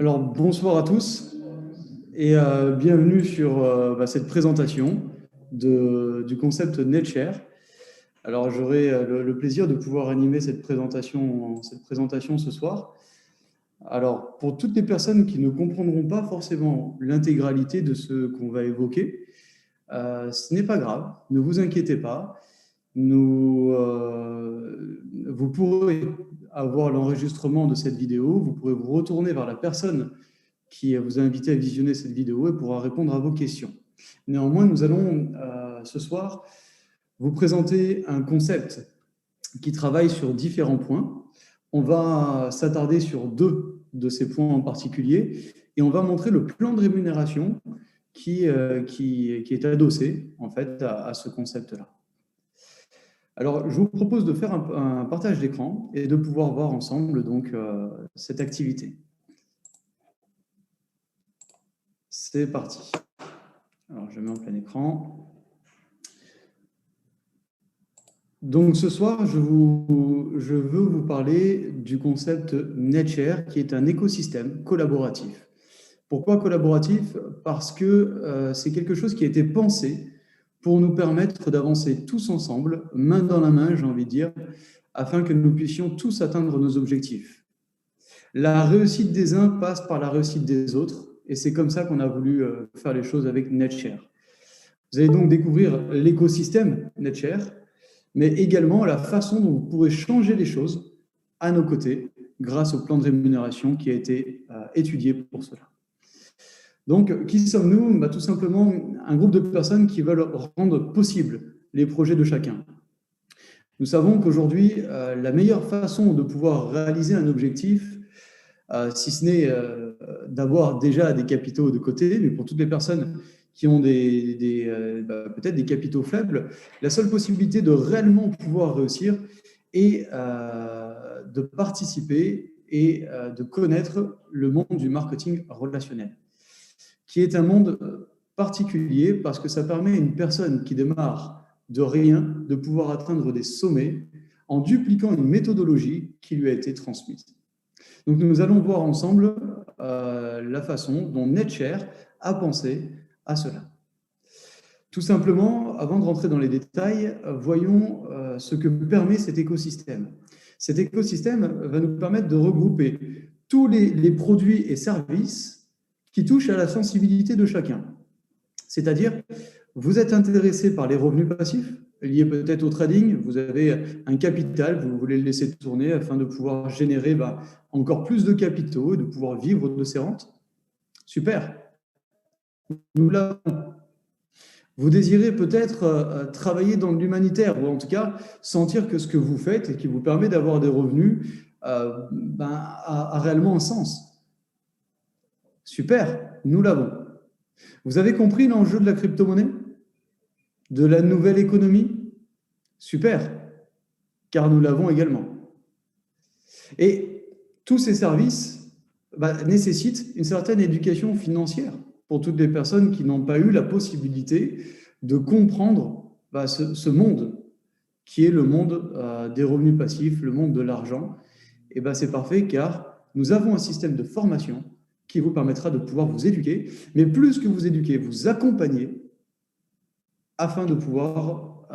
Alors, bonsoir à tous et bienvenue sur cette présentation du concept NetShare. Alors, j'aurai le plaisir de pouvoir animer cette présentation ce soir. Alors, pour toutes les personnes qui ne comprendront pas forcément l'intégralité de ce qu'on va évoquer, ce n'est pas grave, ne vous inquiétez pas. Vous pourrez avoir l'enregistrement de cette vidéo, vous pourrez vous retourner vers la personne qui vous a invité à visionner cette vidéo et pourra répondre à vos questions. Néanmoins, nous allons ce soir vous présenter un concept qui travaille sur différents points. On va s'attarder sur deux de ces points en particulier et on va montrer le plan de rémunération qui est adossé en fait à ce concept-là. Alors, je vous propose de faire un partage d'écran et de pouvoir voir ensemble donc, cette activité. C'est parti. Alors, je mets en plein écran. Donc, ce soir, je veux vous parler du concept NetShare, qui est un écosystème collaboratif. Pourquoi collaboratif? Parce que c'est quelque chose qui a été pensé pour nous permettre d'avancer tous ensemble, main dans la main, j'ai envie de dire, afin que nous puissions tous atteindre nos objectifs. La réussite des uns passe par la réussite des autres, et c'est comme ça qu'on a voulu faire les choses avec NetShare. Vous allez donc découvrir l'écosystème NetShare, mais également la façon dont vous pourrez changer les choses à nos côtés grâce au plan de rémunération qui a été étudié pour cela. Donc, qui sommes-nous? Tout simplement un groupe de personnes qui veulent rendre possible les projets de chacun. Nous savons qu'aujourd'hui, la meilleure façon de pouvoir réaliser un objectif, si ce n'est d'avoir déjà des capitaux de côté, mais pour toutes les personnes qui ont peut-être des capitaux faibles, la seule possibilité de réellement pouvoir réussir est de participer et de connaître le monde du marketing relationnel, qui est un monde particulier parce que ça permet à une personne qui démarre de rien de pouvoir atteindre des sommets en dupliquant une méthodologie qui lui a été transmise. Donc nous allons voir ensemble la façon dont NetShare a pensé à cela. Tout simplement, avant de rentrer dans les détails, voyons ce que permet cet écosystème. Cet écosystème va nous permettre de regrouper tous les produits et services qui touchent à la sensibilité de chacun. C'est-à-dire, vous êtes intéressé par les revenus passifs, liés peut-être au trading, vous avez un capital, vous voulez le laisser tourner afin de pouvoir générer encore plus de capitaux et de pouvoir vivre de ces rentes. Super. Nous l'avons. Vous désirez peut-être travailler dans l'humanitaire, ou en tout cas sentir que ce que vous faites et qui vous permet d'avoir des revenus a réellement un sens. Super, nous l'avons. Vous avez compris l'enjeu de la crypto-monnaie? De la nouvelle économie? Super, car nous l'avons également. Et tous ces services nécessitent une certaine éducation financière pour toutes les personnes qui n'ont pas eu la possibilité de comprendre ce monde qui est le monde des revenus passifs, le monde de l'argent. Et c'est parfait car nous avons un système de formation qui vous permettra de pouvoir vous éduquer, mais plus que vous éduquer, vous accompagner afin de pouvoir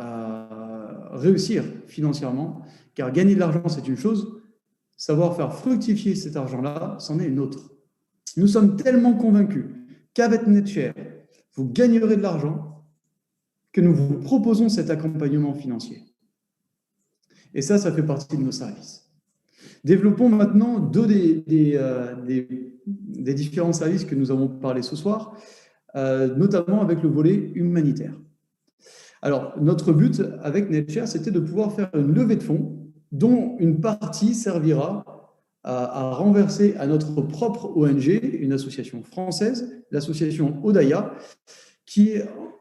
réussir financièrement, car gagner de l'argent, c'est une chose, savoir faire fructifier cet argent-là, c'en est une autre. Nous sommes tellement convaincus qu'avec NetShare, vous gagnerez de l'argent que nous vous proposons cet accompagnement financier. Et ça fait partie de nos services. Développons maintenant deux des différents services que nous avons parlé ce soir, notamment avec le volet humanitaire. Alors, notre but avec NetShare, c'était de pouvoir faire une levée de fonds dont une partie servira à renverser à notre propre ONG, une association française, l'association Odaya, qui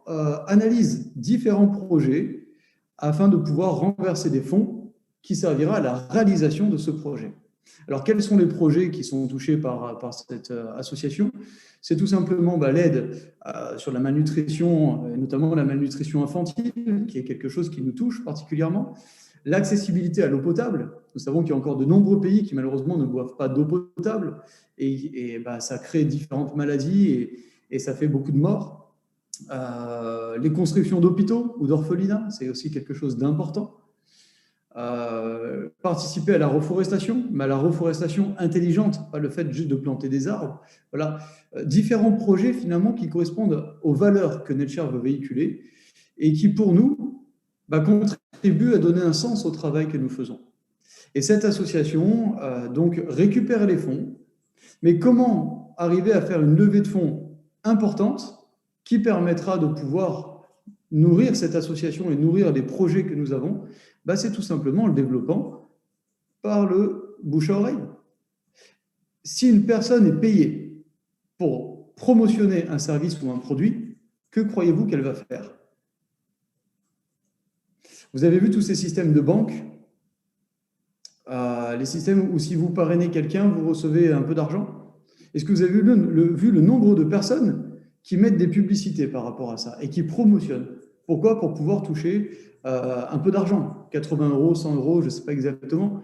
analyse différents projets afin de pouvoir renverser des fonds qui servira à la réalisation de ce projet. Alors, quels sont les projets qui sont touchés par cette association? C'est tout simplement l'aide sur la malnutrition, et notamment la malnutrition infantile, qui est quelque chose qui nous touche particulièrement, l'accessibilité à l'eau potable. Nous savons qu'il y a encore de nombreux pays qui malheureusement ne boivent pas d'eau potable et ça crée différentes maladies et ça fait beaucoup de morts. Les constructions d'hôpitaux ou d'orphelinats, c'est aussi quelque chose d'important. Participer à la reforestation, mais à la reforestation intelligente, pas le fait juste de planter des arbres. Voilà, différents projets finalement qui correspondent aux valeurs que Nature veut véhiculer et qui pour nous contribuent à donner un sens au travail que nous faisons. Et cette association donc récupère les fonds, mais comment arriver à faire une levée de fonds importante qui permettra de pouvoir nourrir cette association et nourrir les projets que nous avons, c'est tout simplement en le développant par le bouche à oreille. Si une personne est payée pour promotionner un service ou un produit, que croyez-vous qu'elle va faire? Vous avez vu tous ces systèmes de banque, les systèmes où si vous parrainez quelqu'un, vous recevez un peu d'argent. Est-ce que vous avez vu le nombre de personnes qui mettent des publicités par rapport à ça et qui promotionnent? Pourquoi? Pour pouvoir toucher un peu d'argent, 80 €, 100 €, je ne sais pas exactement.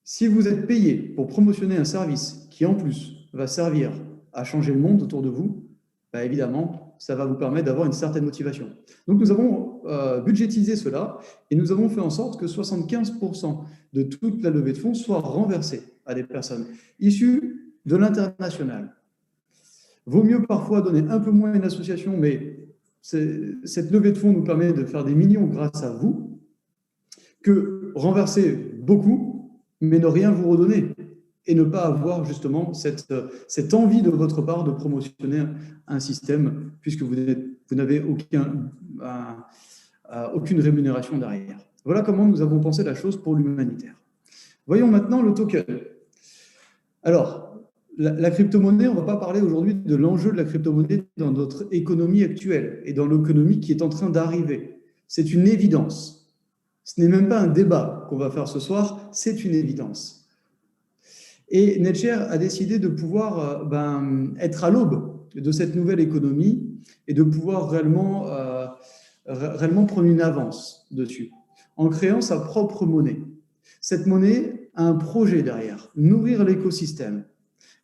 Si vous êtes payé pour promotionner un service qui, en plus, va servir à changer le monde autour de vous, évidemment, ça va vous permettre d'avoir une certaine motivation. Donc, nous avons budgétisé cela et nous avons fait en sorte que 75% de toute la levée de fonds soit renversée à des personnes issues de l'international. Vaut mieux parfois donner un peu moins à une association, mais cette levée de fonds nous permet de faire des millions grâce à vous, que renverser beaucoup, mais ne rien vous redonner et ne pas avoir justement cette envie de votre part de promotionner un système puisque vous n'avez aucune rémunération derrière. Voilà comment nous avons pensé la chose pour l'humanitaire. Voyons maintenant le token. Alors, la crypto-monnaie, on ne va pas parler aujourd'hui de l'enjeu de la crypto-monnaie dans notre économie actuelle et dans l'économie qui est en train d'arriver. C'est une évidence. Ce n'est même pas un débat qu'on va faire ce soir, c'est une évidence. Et NetShare a décidé de pouvoir être à l'aube de cette nouvelle économie et de pouvoir réellement prendre une avance dessus en créant sa propre monnaie. Cette monnaie a un projet derrière, nourrir l'écosystème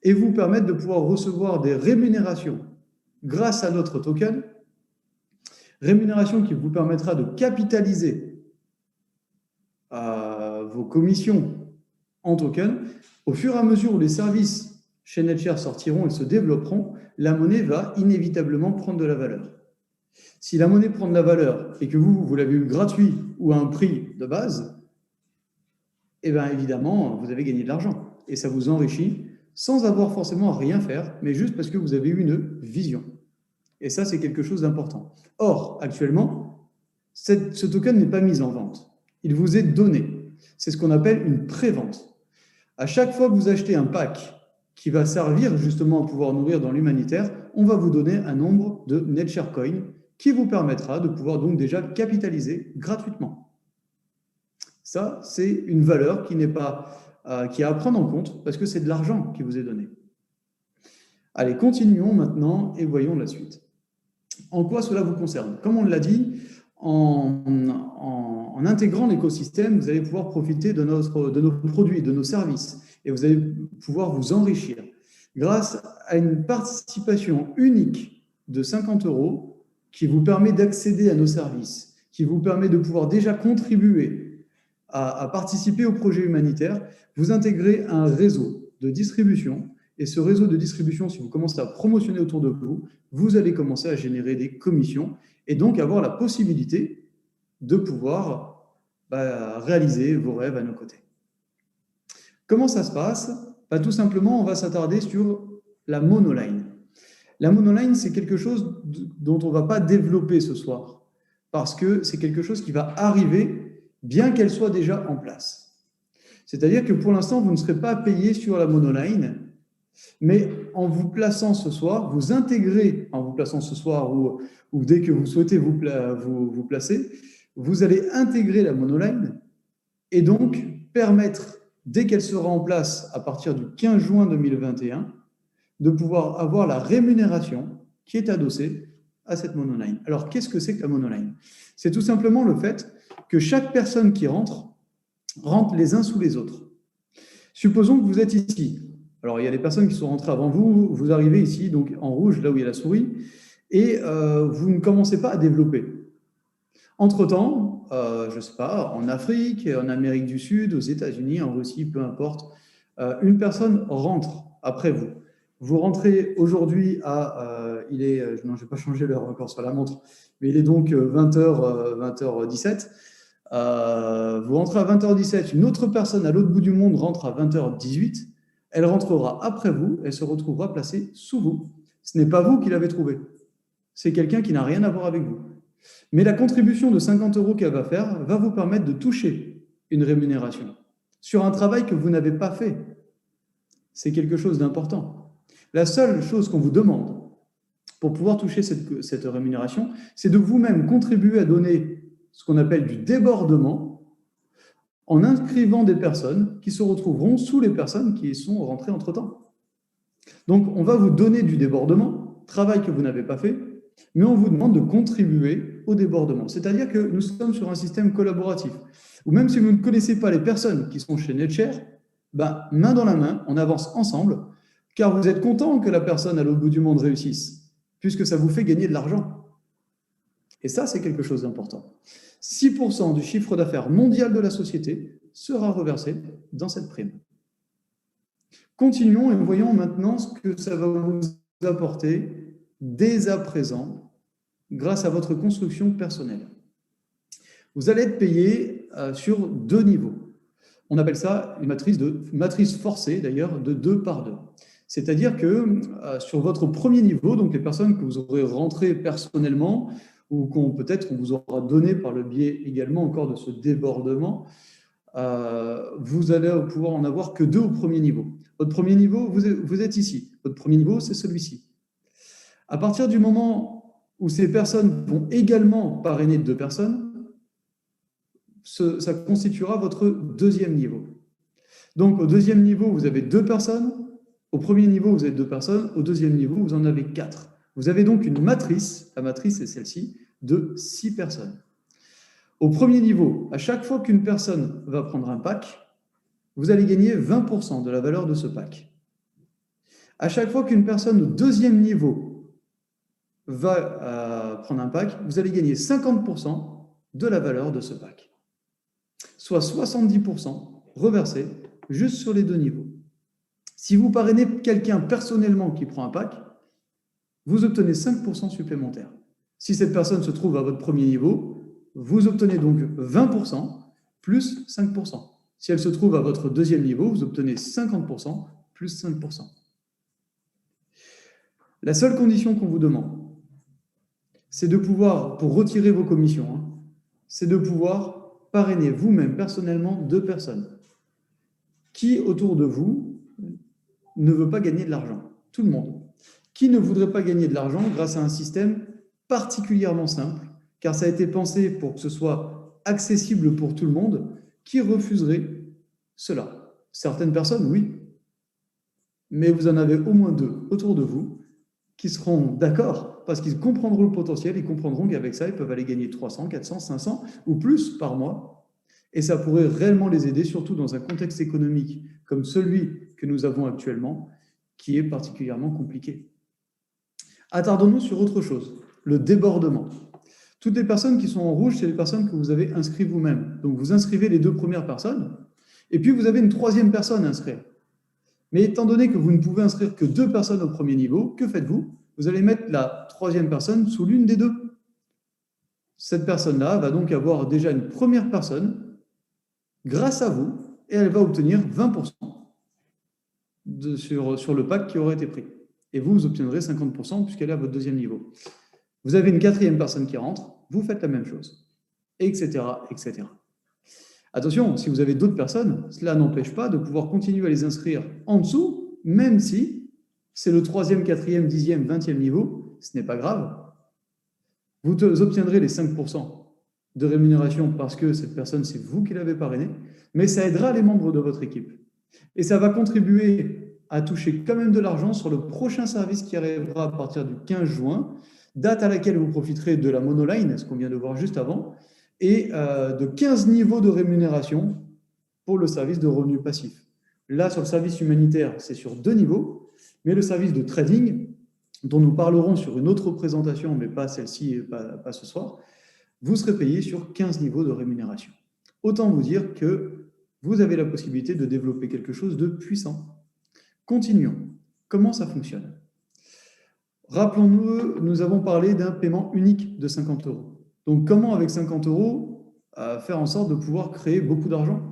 et vous permettre de pouvoir recevoir des rémunérations grâce à notre token, rémunération qui vous permettra de capitaliser vos commissions en token. Au fur et à mesure où les services chez NetShare sortiront et se développeront, la monnaie va inévitablement prendre de la valeur. Si la monnaie prend de la valeur et que vous l'avez eu gratuit ou à un prix de base, évidemment, vous avez gagné de l'argent et ça vous enrichit sans avoir forcément à rien faire, mais juste parce que vous avez eu une vision. Et ça, c'est quelque chose d'important. Or, actuellement, ce token n'est pas mis en vente. Il vous est donné. C'est ce qu'on appelle une pré-vente. À chaque fois que vous achetez un pack qui va servir justement à pouvoir nourrir dans l'humanitaire, on va vous donner un nombre de NetShare Coin qui vous permettra de pouvoir donc déjà capitaliser gratuitement. Ça, c'est une valeur qui est à prendre en compte parce que c'est de l'argent qui vous est donné. Allez, continuons maintenant et voyons la suite. En quoi cela vous concerne? Comme on l'a dit, en intégrant l'écosystème, vous allez pouvoir profiter de nos produits, de nos services et vous allez pouvoir vous enrichir grâce à une participation unique de 50 € qui vous permet d'accéder à nos services, qui vous permet de pouvoir déjà contribuer à participer au projet humanitaire. Vous intégrez un réseau de distribution et ce réseau de distribution, si vous commencez à promotionner autour de vous, vous allez commencer à générer des commissions et donc avoir la possibilité de pouvoir réaliser vos rêves à nos côtés. Comment ça se passe? Tout simplement, on va s'attarder sur la monoline. La monoline, c'est quelque chose dont on ne va pas développer ce soir parce que c'est quelque chose qui va arriver bien qu'elle soit déjà en place. C'est-à-dire que pour l'instant, vous ne serez pas payé sur la monoline, mais en vous plaçant ce soir, vous intégrez, en vous plaçant ce soir ou dès que vous souhaitez vous placer, vous allez intégrer la monoline et donc permettre, dès qu'elle sera en place à partir du 15 juin 2021, de pouvoir avoir la rémunération qui est adossée cette monoline. Alors, qu'est-ce que c'est que la monoline? C'est tout simplement le fait que chaque personne qui rentre les uns sous les autres. Supposons que vous êtes ici. Alors, il y a des personnes qui sont rentrées avant vous, vous arrivez ici, donc en rouge, là où il y a la souris, et vous ne commencez pas à développer. Entre-temps, je ne sais pas, en Afrique, en Amérique du Sud, aux États-Unis, en Russie, peu importe, une personne rentre après vous. Vous rentrez aujourd'hui à, non, je ne vais pas changer l'heure encore sur la montre, mais il est donc 20h, 20h17. Vous rentrez à 20h17, une autre personne à l'autre bout du monde rentre à 20h18, elle rentrera après vous, elle se retrouvera placée sous vous. Ce n'est pas vous qui l'avez trouvée, c'est quelqu'un qui n'a rien à voir avec vous. Mais la contribution de 50 € qu'elle va faire va vous permettre de toucher une rémunération sur un travail que vous n'avez pas fait. C'est quelque chose d'important. La seule chose qu'on vous demande pour pouvoir toucher cette rémunération, c'est de vous-même contribuer à donner ce qu'on appelle du débordement en inscrivant des personnes qui se retrouveront sous les personnes qui sont rentrées entre-temps. Donc, on va vous donner du débordement, travail que vous n'avez pas fait, mais on vous demande de contribuer au débordement. C'est-à-dire que nous sommes sur un système collaboratif, où même si vous ne connaissez pas les personnes qui sont chez NetShare, main dans la main, on avance ensemble, car vous êtes content que la personne à l'autre bout du monde réussisse, puisque ça vous fait gagner de l'argent. Et ça, c'est quelque chose d'important. 6% du chiffre d'affaires mondial de la société sera reversé dans cette prime. Continuons et voyons maintenant ce que ça va vous apporter dès à présent grâce à votre construction personnelle. Vous allez être payé sur 2 niveaux. On appelle ça une matrice forcée, d'ailleurs, de 2 par 2. C'est-à-dire que sur votre premier niveau, donc les personnes que vous aurez rentrées personnellement, ou peut-être qu'on vous aura donné par le biais également encore de ce débordement, vous allez pouvoir en avoir que 2 au premier niveau. Votre premier niveau, vous êtes ici. Votre premier niveau, c'est celui-ci. À partir du moment où ces personnes vont également parrainer 2 personnes, ça constituera votre deuxième niveau. Donc, au deuxième niveau, vous avez 2 personnes. Au premier niveau, vous avez 2 personnes. Au deuxième niveau, vous en avez 4. Vous avez donc une matrice, la matrice est celle-ci, de 6 personnes. Au premier niveau, à chaque fois qu'une personne va prendre un pack, vous allez gagner 20% de la valeur de ce pack. À chaque fois qu'une personne au deuxième niveau va prendre un pack, vous allez gagner 50% de la valeur de ce pack. Soit 70% reversés juste sur les 2 niveaux. Si vous parrainez quelqu'un personnellement qui prend un pack, vous obtenez 5% supplémentaires. Si cette personne se trouve à votre premier niveau, vous obtenez donc 20% plus 5%. Si elle se trouve à votre deuxième niveau, vous obtenez 50% plus 5%. La seule condition qu'on vous demande, c'est de pouvoir, pour retirer vos commissions, c'est de pouvoir parrainer vous-même personnellement 2 personnes. Qui autour de vous ne veut pas gagner de l'argent? Tout le monde. Qui ne voudrait pas gagner de l'argent grâce à un système particulièrement simple, car ça a été pensé pour que ce soit accessible pour tout le monde? Qui refuserait cela? Certaines personnes, oui. Mais vous en avez au moins 2 autour de vous qui seront d'accord parce qu'ils comprendront le potentiel, ils comprendront qu'avec ça, ils peuvent aller gagner 300, 400, 500 ou plus par mois. Et ça pourrait réellement les aider, surtout dans un contexte économique comme celui que nous avons actuellement, qui est particulièrement compliqué. Attardons-nous sur autre chose, le débordement. Toutes les personnes qui sont en rouge, c'est les personnes que vous avez inscrites vous-même. Donc, vous inscrivez les 2 premières personnes, et puis vous avez une 3e personne à inscrire. Mais étant donné que vous ne pouvez inscrire que 2 personnes au premier niveau, que faites-vous? Vous allez mettre la 3e personne sous l'une des 2. Cette personne-là va donc avoir déjà une première personne grâce à vous, et elle va obtenir 20% sur le pack qui aurait été pris. Et vous obtiendrez 50% puisqu'elle est à votre 2e niveau. Vous avez une 4e personne qui rentre, vous faites la même chose, etc., etc. Attention, si vous avez d'autres personnes, cela n'empêche pas de pouvoir continuer à les inscrire en dessous, même si c'est le 3e, 4e, 10e, 20e niveau, ce n'est pas grave. Vous obtiendrez les 5% de rémunération parce que cette personne, c'est vous qui l'avez parrainée, mais ça aidera les membres de votre équipe. Et ça va contribuer à toucher quand même de l'argent sur le prochain service qui arrivera à partir du 15 juin, date à laquelle vous profiterez de la monoline, ce qu'on vient de voir juste avant, et de 15 niveaux de rémunération pour le service de revenus passifs. Là, sur le service humanitaire, c'est sur 2 niveaux, mais le service de trading, dont nous parlerons sur une autre présentation, mais pas celle-ci et pas ce soir, vous serez payé sur 15 niveaux de rémunération. Autant vous dire que vous avez la possibilité de développer quelque chose de puissant. Continuons. Comment ça fonctionne? Rappelons-nous, nous avons parlé d'un paiement unique de 50 euros. Donc, comment, avec 50 euros, faire en sorte de pouvoir créer beaucoup d'argent?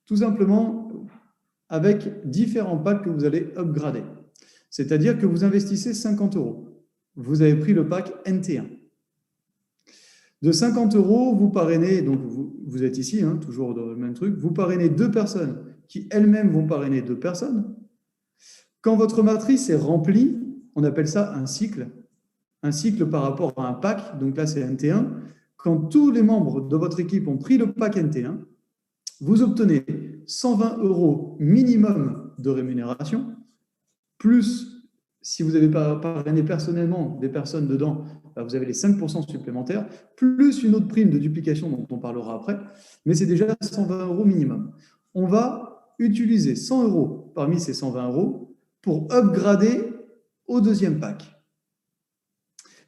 Tout simplement avec différents packs que vous allez upgrader. C'est-à-dire que vous investissez 50 euros. Vous avez pris le pack NT1. De 50 euros, vous parrainez, donc vous êtes ici, hein, toujours dans le même truc, vous parrainez 2 personnes qui elles-mêmes vont parrainer 2 personnes. Quand votre matrice est remplie, on appelle ça un cycle par rapport à un pack, donc là c'est NT1. Quand tous les membres de votre équipe ont pris le pack NT1, vous obtenez 120 euros minimum de rémunération, plus si vous avez parrainé personnellement des personnes dedans, vous avez les 5% supplémentaires, plus une autre prime de duplication dont on parlera après, mais c'est déjà 120 euros minimum. On va utiliser 100 euros parmi ces 120 euros pour upgrader au deuxième pack.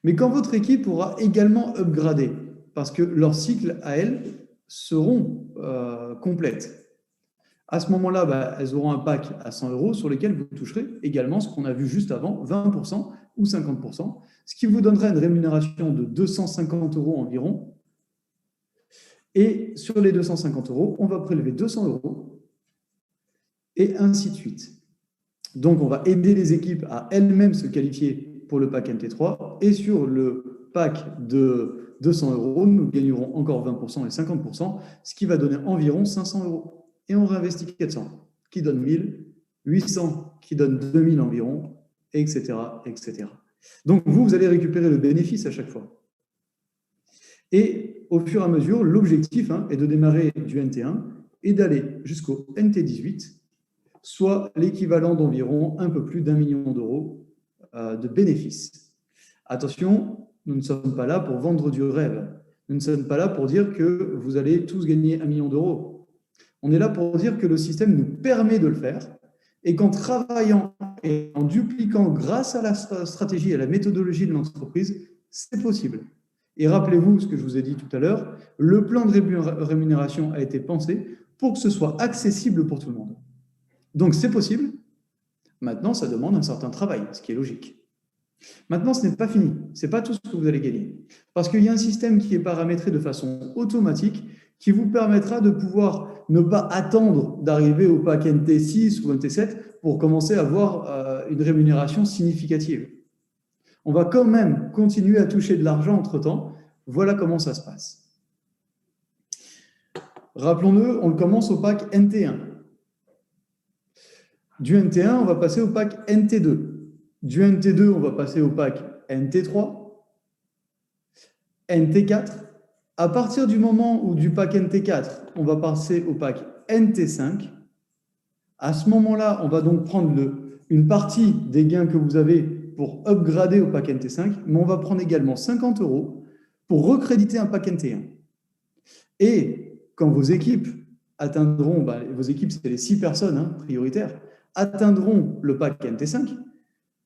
Mais quand votre équipe aura également upgradé, parce que leurs cycles à elles seront complètes, à ce moment-là, elles auront un pack à 100 euros sur lequel vous toucherez également ce qu'on a vu juste avant, 20% ou 50%, ce qui vous donnerait une rémunération de 250 euros environ. Et sur les 250 euros, on va prélever 200 euros et ainsi de suite. Donc, on va aider les équipes à elles-mêmes se qualifier pour le pack NT3 et sur le pack de 200 euros, nous gagnerons encore 20% et 50%, ce qui va donner environ 500 euros. Et on réinvestit 400, qui donne 1000, 800, qui donne 2000 environ, etc., etc. Donc, vous allez récupérer le bénéfice à chaque fois. Et au fur et à mesure, l'objectif est de démarrer du NT1 et d'aller jusqu'au NT18, soit l'équivalent d'environ un peu plus d'1 million d'euros de bénéfices. Attention, nous ne sommes pas là pour vendre du rêve. Nous ne sommes pas là pour dire que vous allez tous gagner 1 million d'euros. On est là pour dire que le système nous permet de le faire et qu'en travaillant et en dupliquant grâce à la stratégie et à la méthodologie de l'entreprise, c'est possible. Et rappelez-vous ce que je vous ai dit tout à l'heure, le plan de rémunération a été pensé pour que ce soit accessible pour tout le monde. Donc c'est possible. Maintenant, ça demande un certain travail, ce qui est logique. Maintenant, ce n'est pas fini. Ce n'est pas tout ce que vous allez gagner. Parce qu'il y a un système qui est paramétré de façon automatique qui vous permettra de pouvoir ne pas attendre d'arriver au pack NT6 ou NT7 pour commencer à avoir une rémunération significative. On va quand même continuer à toucher de l'argent entre-temps. Voilà comment ça se passe. Rappelons-le, on commence au pack NT1. Du NT1, on va passer au pack NT2. Du NT2, on va passer au pack NT3, NT4. À partir du moment où du pack NT4, on va passer au pack NT5, à ce moment-là, on va donc prendre une partie des gains que vous avez pour upgrader au pack NT5, mais on va prendre également 50 euros pour recréditer un pack NT1. Et quand vos équipes atteindront, vos équipes, c'est les 6 personnes prioritaires, atteindront le pack NT5,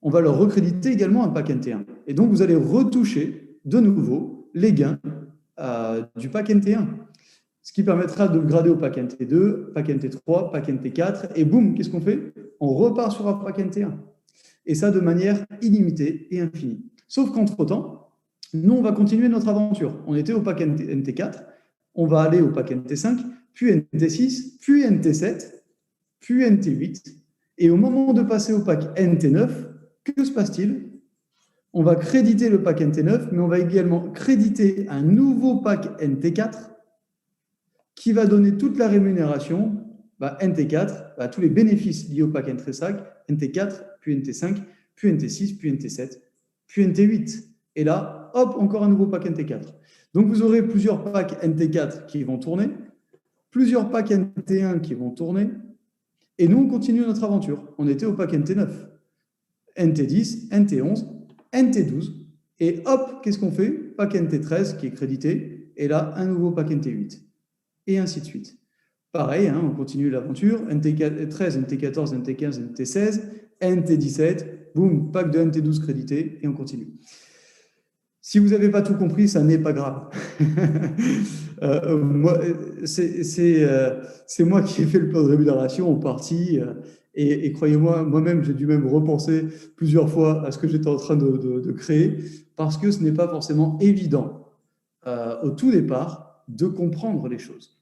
on va leur recréditer également un pack NT1. Et donc, vous allez retoucher de nouveau les gains du pack NT1. Ce qui permettra de grader au pack NT2, pack NT3, pack NT4. Et boum, qu'est-ce qu'on fait? On repart sur un pack NT1. Et ça de manière illimitée et infinie. Sauf qu'entre-temps, nous, on va continuer notre aventure. On était au pack NT4, on va aller au pack NT5, puis NT6, puis NT7, puis NT8. Et au moment de passer au pack NT9, que se passe-t-il? On va créditer le pack NT9, mais on va également créditer un nouveau pack NT4 qui va donner toute la rémunération, NT4, tous les bénéfices liés au pack NT5, NT4, puis NT5, puis NT6, puis NT7, puis NT8. Et là, hop, encore un nouveau pack NT4. Donc, vous aurez plusieurs packs NT4 qui vont tourner, plusieurs packs NT1 qui vont tourner, et nous, on continue notre aventure. On était au pack NT9, NT10, NT11, NT12, Et hop, qu'est-ce qu'on fait? Pack NT13 qui est crédité, et là, un nouveau pack NT8, et ainsi de suite. Pareil, hein, on continue l'aventure, NT13, NT14, NT15, NT16, NT17, boum, pack de NT12 crédité, et on continue. Si vous n'avez pas tout compris, ça n'est pas grave. C'est moi qui ai fait le plan de rémunération en partie. Et croyez-moi, moi-même, j'ai dû même repenser plusieurs fois à ce que j'étais en train de créer, parce que ce n'est pas forcément évident au tout départ de comprendre les choses.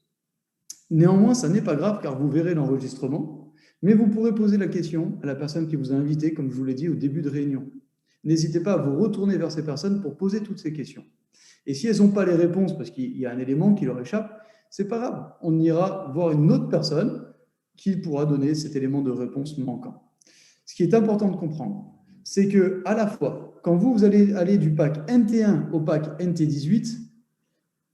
Néanmoins, ça n'est pas grave, car vous verrez l'enregistrement, mais vous pourrez poser la question à la personne qui vous a invité, comme je vous l'ai dit au début de réunion. N'hésitez pas à vous retourner vers ces personnes pour poser toutes ces questions. Et si elles n'ont pas les réponses, parce qu'il y a un élément qui leur échappe, c'est pas grave. On ira voir une autre personne qui pourra donner cet élément de réponse manquant. Ce qui est important de comprendre, c'est que à la fois, quand vous allez aller du pack NT1 au pack NT18,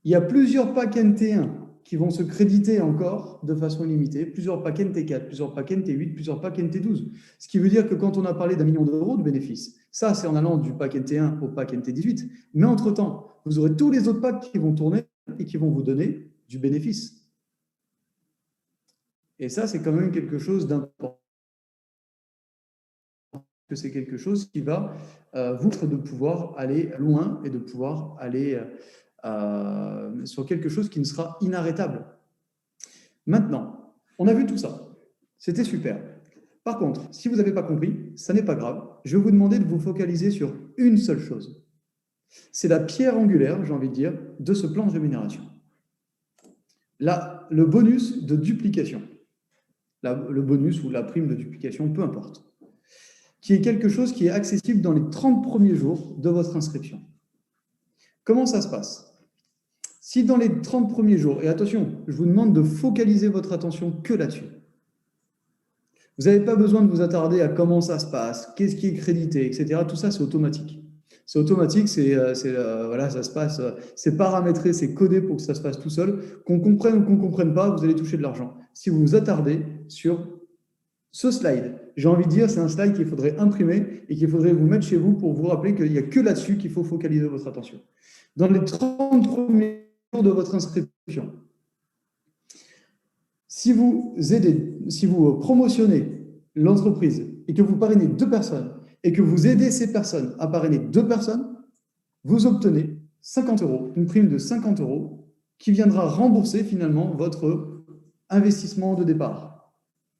il y a plusieurs packs NT1 qui vont se créditer encore de façon illimitée, plusieurs packs NT4, plusieurs packs NT8, plusieurs packs NT12. Ce qui veut dire que quand on a parlé d'1 million d'euros de bénéfices, ça c'est en allant du pack NT1 au pack NT18, mais entre-temps, vous aurez tous les autres packs qui vont tourner et qui vont vous donner du bénéfice. Et ça, c'est quand même quelque chose d'important. Que c'est quelque chose qui va vous permettre de pouvoir aller loin et de pouvoir aller sur quelque chose qui ne sera inarrêtable. Maintenant, on a vu tout ça. C'était super. Par contre, si vous n'avez pas compris, ça n'est pas grave. Je vais vous demander de vous focaliser sur une seule chose. C'est la pierre angulaire, j'ai envie de dire, de ce plan de rémunération. Là, le bonus de duplication. Le bonus ou la prime de duplication, peu importe. Qui est quelque chose qui est accessible dans les 30 premiers jours de votre inscription. Comment ça se passe? Si dans les 30 premiers jours, et attention, je vous demande de focaliser votre attention que là-dessus. Vous n'avez pas besoin de vous attarder à comment ça se passe, qu'est-ce qui est crédité, etc. Tout ça, c'est automatique. C'est automatique, voilà, ça se passe, c'est paramétré, c'est codé pour que ça se passe tout seul. Qu'on comprenne ou qu'on ne comprenne pas, vous allez toucher de l'argent. Si vous vous attardez sur ce slide, j'ai envie de dire, c'est un slide qu'il faudrait imprimer et qu'il faudrait vous mettre chez vous pour vous rappeler qu'il n'y a que là-dessus qu'il faut focaliser votre attention. Dans les 30 premiers jours de votre inscription, si vous promotionnez l'entreprise et que vous parrainez 2 personnes et que vous aidez ces personnes à parrainer 2 personnes, vous obtenez 50 €, une prime de 50 € qui viendra rembourser finalement votre investissement de départ.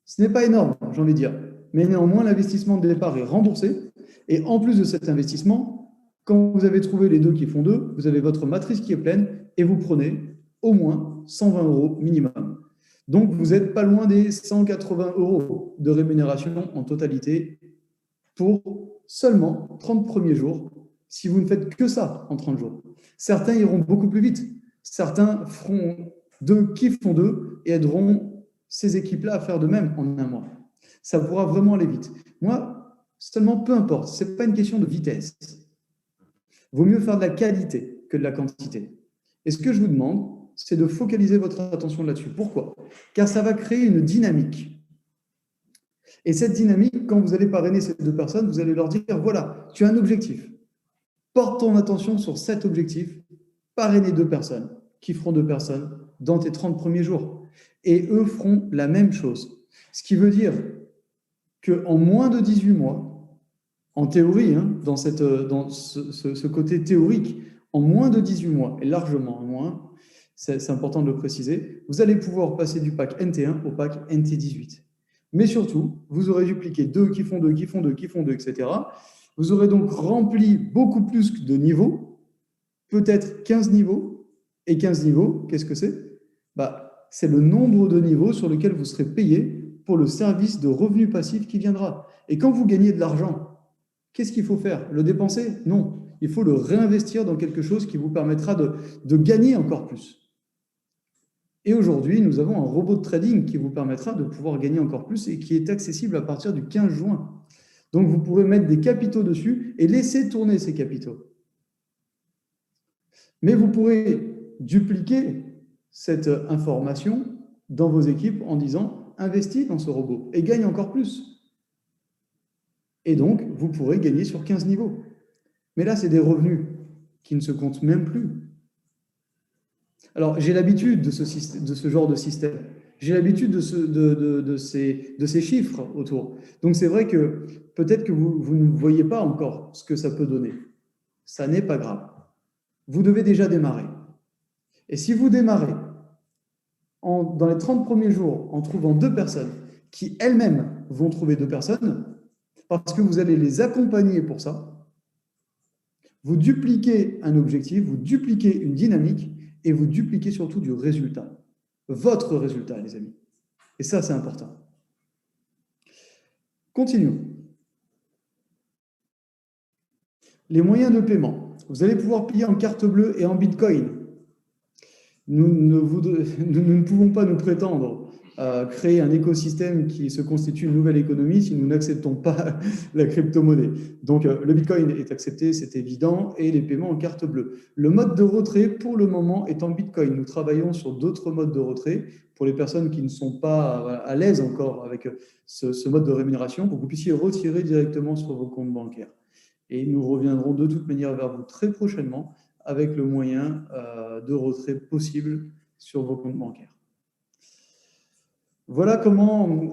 Ce n'est pas énorme, j'ai envie de dire, mais néanmoins, l'investissement de départ est remboursé. Et en plus de cet investissement, quand vous avez trouvé les 2 qui font 2, vous avez votre matrice qui est pleine et vous prenez au moins 120 € minimum. Donc, vous n'êtes pas loin des 180 € de rémunération en totalité pour seulement 30 premiers jours, si vous ne faites que ça en 30 jours. Certains iront beaucoup plus vite. Certains feront 2 qui font 2 et aideront ces équipes-là à faire de même en un mois. Ça pourra vraiment aller vite. Moi, seulement, peu importe, ce n'est pas une question de vitesse. Il vaut mieux faire de la qualité que de la quantité. Et ce que je vous demande, c'est de focaliser votre attention là-dessus. Pourquoi? Car ça va créer une dynamique. Et cette dynamique, quand vous allez parrainer ces 2 personnes, vous allez leur dire, voilà, tu as un objectif. Porte ton attention sur cet objectif, parrainer 2 personnes, qui feront 2 personnes dans tes 30 premiers jours. Et eux feront la même chose. Ce qui veut dire qu'en moins de 18 mois, en théorie, hein, dans ce côté théorique, en moins de 18 mois, et largement moins, c'est important de le préciser, vous allez pouvoir passer du pack NT1 au pack NT18. Mais surtout, vous aurez dupliqué 2 qui font 2, qui font 2, qui font 2, etc. Vous aurez donc rempli beaucoup plus de niveaux, peut-être 15 niveaux. Et 15 niveaux, qu'est-ce que c'est? C'est le nombre de niveaux sur lesquels vous serez payé pour le service de revenu passif qui viendra. Et quand vous gagnez de l'argent, qu'est-ce qu'il faut faire? Le dépenser? Non. Il faut le réinvestir dans quelque chose qui vous permettra de gagner encore plus. Et aujourd'hui, nous avons un robot de trading qui vous permettra de pouvoir gagner encore plus et qui est accessible à partir du 15 juin. Donc, vous pourrez mettre des capitaux dessus et laisser tourner ces capitaux. Mais vous pourrez dupliquer cette information dans vos équipes en disant « investis dans ce robot et gagne encore plus ». Et donc, vous pourrez gagner sur 15 niveaux. Mais là, c'est des revenus qui ne se comptent même plus. Alors, j'ai l'habitude de ce genre de système. J'ai l'habitude de ces chiffres autour. Donc, c'est vrai que peut-être que vous ne voyez pas encore ce que ça peut donner. Ça n'est pas grave. Vous devez déjà démarrer. Et si vous démarrez dans les 30 premiers jours en trouvant 2 personnes qui elles-mêmes vont trouver 2 personnes, parce que vous allez les accompagner pour ça, vous dupliquez un objectif, vous dupliquez une dynamique et vous dupliquez surtout du résultat. Votre résultat, les amis. Et ça, c'est important. Continuons. Les moyens de paiement. Vous allez pouvoir payer en carte bleue et en bitcoin. Nous ne pouvons pas nous prétendre créer un écosystème qui se constitue une nouvelle économie si nous n'acceptons pas la crypto-monnaie. Donc, le Bitcoin est accepté, c'est évident, et les paiements en carte bleue. Le mode de retrait, pour le moment, est en Bitcoin. Nous travaillons sur d'autres modes de retrait pour les personnes qui ne sont pas à l'aise encore avec ce mode de rémunération, pour que vous puissiez retirer directement sur vos comptes bancaires. Et nous reviendrons de toute manière vers vous très prochainement avec le moyen de retrait possible sur vos comptes bancaires. Voilà comment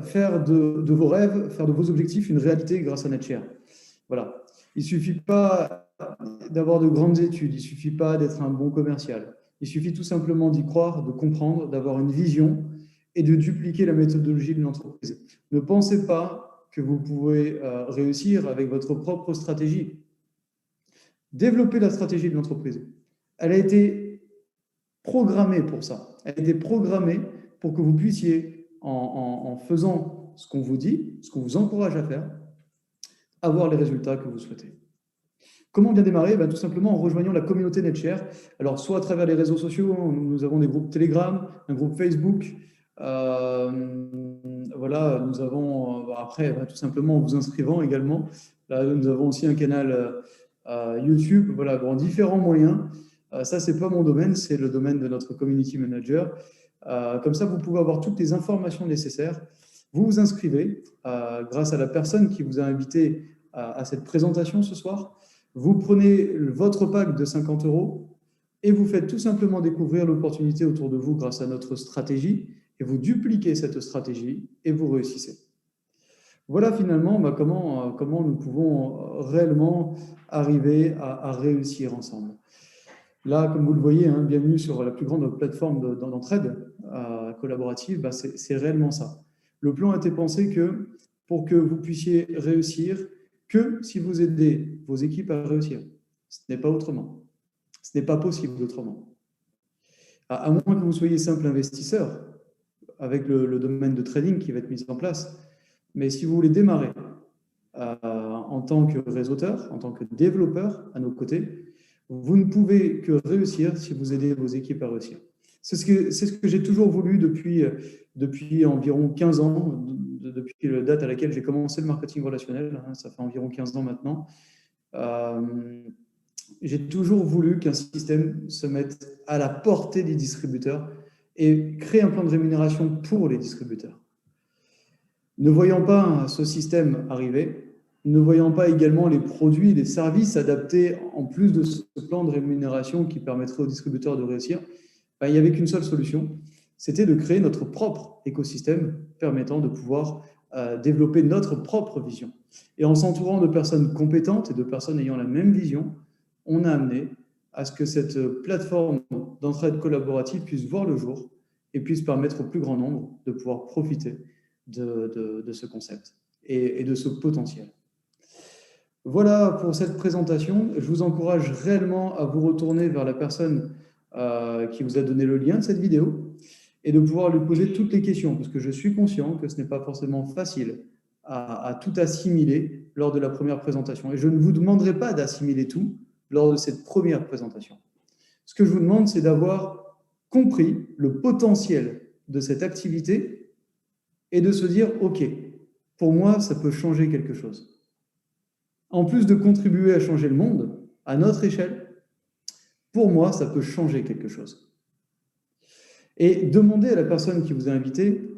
faire de vos rêves, faire de vos objectifs une réalité grâce à NetShare. Voilà. Il ne suffit pas d'avoir de grandes études, il ne suffit pas d'être un bon commercial. Il suffit tout simplement d'y croire, de comprendre, d'avoir une vision et de dupliquer la méthodologie de l'entreprise. Ne pensez pas que vous pouvez réussir avec votre propre stratégie. Développez la stratégie de l'entreprise. Elle a été programmée pour ça. Elle a été programmée pour que vous puissiez, en faisant ce qu'on vous dit, ce qu'on vous encourage à faire, avoir les résultats que vous souhaitez. Comment bien démarrer? Tout simplement en rejoignant la communauté NetShare. Alors, soit à travers les réseaux sociaux, nous avons des groupes Telegram, un groupe Facebook. Voilà, nous avons, après, tout simplement en vous inscrivant également. Là, nous avons aussi un canal YouTube, voilà, en différents moyens. Ça, c'est pas mon domaine, c'est le domaine de notre community manager. Comme ça, vous pouvez avoir toutes les informations nécessaires. Vous vous inscrivez grâce à la personne qui vous a invité à cette présentation ce soir. Vous prenez votre pack de 50 € et vous faites tout simplement découvrir l'opportunité autour de vous grâce à notre stratégie et vous dupliquez cette stratégie et vous réussissez. Voilà finalement comment nous pouvons réellement arriver à réussir ensemble. Là, comme vous le voyez, bienvenue sur la plus grande plateforme d'entraide collaborative, c'est réellement ça. Le plan a été pensé pour que vous puissiez réussir que si vous aidez vos équipes à réussir. Ce n'est pas autrement. Ce n'est pas possible autrement. À moins que vous soyez simple investisseur, avec le domaine de trading qui va être mis en place. Mais si vous voulez démarrer en tant que réseauteur, en tant que développeur à nos côtés, vous ne pouvez que réussir si vous aidez vos équipes à réussir. C'est ce que j'ai toujours voulu depuis environ 15 ans, depuis la date à laquelle j'ai commencé le marketing relationnel, ça fait environ 15 ans maintenant. J'ai toujours voulu qu'un système se mette à la portée des distributeurs et créer un plan de rémunération pour les distributeurs. Ne voyant pas ce système arriver, ne voyant pas également les produits, les services adaptés en plus de ce plan de rémunération qui permettrait aux distributeurs de réussir, il n'y avait qu'une seule solution, c'était de créer notre propre écosystème permettant de pouvoir développer notre propre vision. Et en s'entourant de personnes compétentes et de personnes ayant la même vision, on a amené à ce que cette plateforme d'entraide collaborative puisse voir le jour et puisse permettre au plus grand nombre de pouvoir profiter de ce concept et de ce potentiel. Voilà pour cette présentation. Je vous encourage réellement à vous retourner vers la personne qui vous a donné le lien de cette vidéo et de pouvoir lui poser toutes les questions, parce que je suis conscient que ce n'est pas forcément facile à tout assimiler lors de la première présentation. Et je ne vous demanderai pas d'assimiler tout lors de cette première présentation. Ce que je vous demande, c'est d'avoir compris le potentiel de cette activité et de se dire, OK, pour moi, ça peut changer quelque chose. En plus de contribuer à changer le monde, à notre échelle, pour moi, ça peut changer quelque chose. Et demandez à la personne qui vous a invité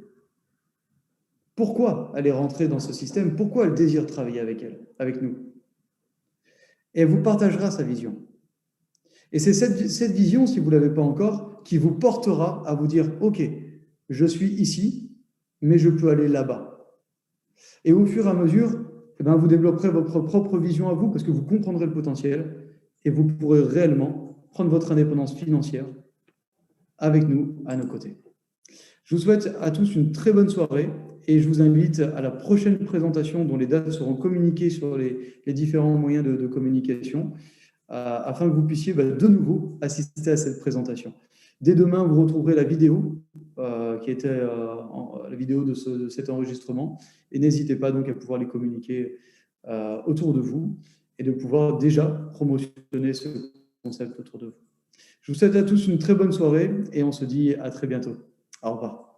pourquoi elle est rentrée dans ce système, pourquoi elle désire travailler avec nous. et elle vous partagera sa vision. Et c'est cette vision, si vous ne l'avez pas encore, qui vous portera à vous dire « Ok, je suis ici, mais je peux aller là-bas ». Et au fur et à mesure, eh bien, vous développerez votre propre vision à vous parce que vous comprendrez le potentiel et vous pourrez réellement prendre votre indépendance financière avec nous, à nos côtés. Je vous souhaite à tous une très bonne soirée et je vous invite à la prochaine présentation dont les dates seront communiquées sur les différents moyens de communication afin que vous puissiez de nouveau assister à cette présentation. Dès demain, vous retrouverez la vidéo qui était la vidéo de cet enregistrement et n'hésitez pas donc à pouvoir les communiquer autour de vous et de pouvoir déjà promotionner ce concept autour de vous. Je vous souhaite à tous une très bonne soirée et on se dit à très bientôt. Au revoir.